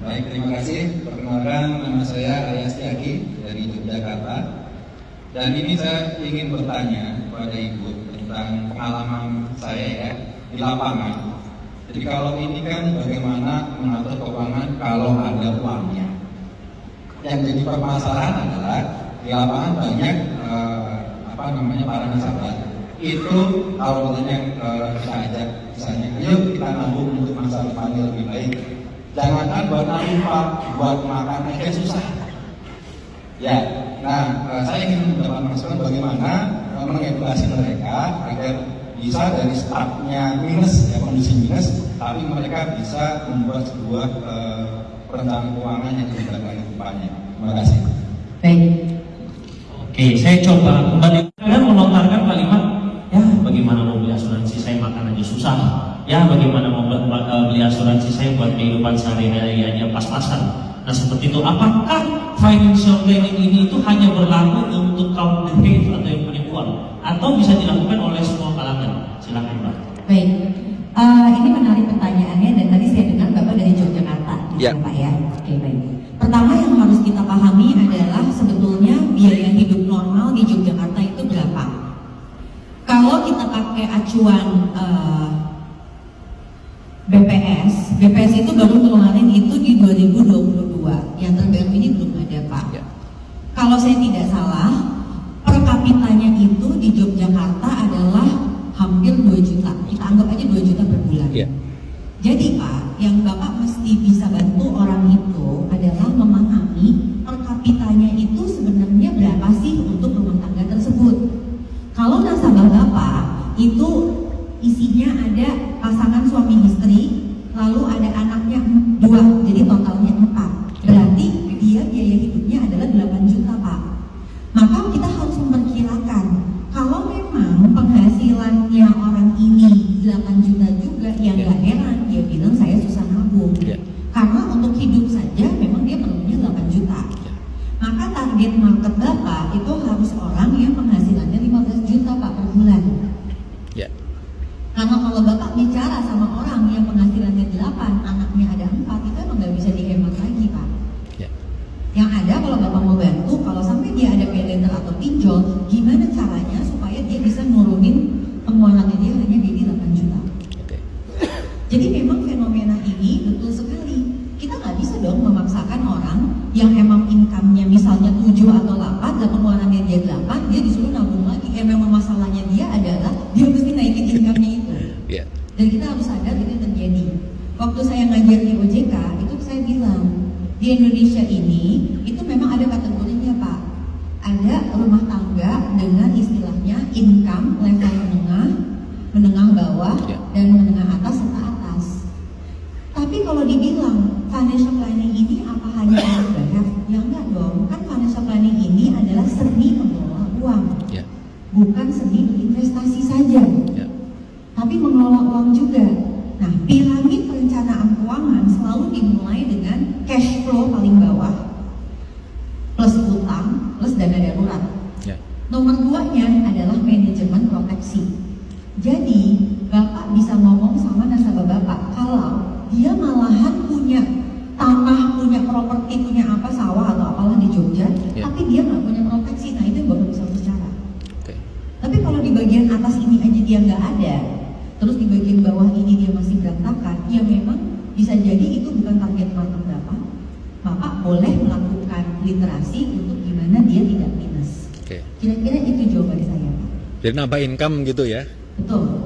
Baik, terima kasih. Perkenalkan, nama saya Arya Setiaki dari Yogyakarta. Dan ini saya ingin bertanya kepada Ibu tentang pengalaman saya ya di lapangan. Jadi kalau ini kan bagaimana mengatur keuangan kalau ada uangnya. Yang jadi permasalahan adalah di lapangan banyak para nasabah itu kalau misalnya kita ajak misalnya, yuk kita nabung untuk masa depan yang lebih baik. Jangankan buat nabung Pak, buat makan aja susah. Ya, nah saya ingin mendapat masukan bagaimana mengedukasi mereka agar bisa dari startnya minus, ya kondisi minus, tapi mereka bisa membuat sebuah perencanaan keuangan yang lebih baik ke depannya. Terima kasih. Baik. Oke, saya coba kembali melontarkan kalimat, ya bagaimana mau beli asuransi saya makan aja susah. Ya bagaimana mau beli asuransi saya buat kehidupan sehari-hari aja pas-pasan. Nah seperti itu, apakah financial planning ini itu hanya berlaku untuk kaum defense atau yang punya uang, atau bisa dilakukan oleh semua kalangan? Silakan Pak. Baik, ini menarik pertanyaannya dan tadi saya dengar Bapak dari Yogyakarta, ya Pak ya. Oke baik. Pertama yang harus kita pahami adalah sebetulnya biaya hidup normal di Yogyakarta itu berapa? Kalau kita pakai acuan BPS itu baru ngeluarin itu di 2022, yang terbaru ini belum ada Pak. Ya. Kalau saya tidak salah, per kapitanya itu di Yogyakarta adalah hampir 2 juta, kita anggap aja 2 juta per bulan. Ya. Jadi Pak, yang Bapak mesti bisa bantu orang itu adalah memahami per kapitanya itu sebenarnya berapa sih untuk rumah tangga tersebut. Kalau nasabah Bapak itu isinya ada pasangan suami istri, lalu ada anaknya 2, jadi totalnya 4. Berarti dia biaya hidupnya adalah 8 juta Pak. Maka kita harus memperkirakan kalau memang penghasilannya orang ini 8 juta juga, ya nggak heran dia bilang saya susah nabung. Karena untuk hidup saja memang dia perlunya 8 juta. Maka target market Bapak itu harus orang yang penghasilannya 15 juta Pak per bulan. Karena kalau Bapak bicara sama orang yang penghasilannya 8, anaknya ada 4, itu emang nggak bisa dihemat lagi Pak. Yang ada kalau Bapak mau bantu, kalau sampai dia ada paylater atau pinjol, gimana caranya supaya dia bisa nurunin pengeluarannya dia hanya di 8 juta. Jadi memang fenomena ini betul sekali. Kita nggak bisa dong memaksakan orang yang emang income-nya misalnya 7 atau 8, dan pengeluarannya dia 8, dia disuruh nabung lagi. Memang masalahnya dia adalah dia mesti naikin income-nya itu. Dan kita harus sadar ini terjadi. Waktu saya ngajar di OJK, itu saya bilang, di Indonesia ini, itu memang ada kategorinya Pak. Ada rumah tangga dengan istilahnya income level menengah, menengah bawah, dan menengah atas serta atas. Tapi kalau dibilang financial planning ini apa hanya bayar? Ya enggak dong, kan financial planning ini adalah seni mengelola uang, bukan seni berinvestasi saja, tapi mengelola uang juga. Nah, piramid perencanaan keuangan selalu dimulai dengan cash flow paling bawah, plus utang, plus dana darurat. Nomor 2-nya adalah manajemen proteksi. Jadi, Bapak bisa ngomong sama nasabah Bapak, kalau dia malahan punya tanah, punya properti, punya apa, sawah atau apalah di Jogja, tapi dia nggak punya proteksi, nah itu Bapak bisa bicara. Tapi kalau di bagian atas ini aja dia nggak ada, terus di bagian bawah ini dia masih berantakan, ya memang bisa jadi itu bukan target market Bapak. Bapak boleh melakukan literasi untuk gimana dia tidak minus. Kira-kira itu jawaban saya Pak. Jadi nambah income gitu ya? Betul.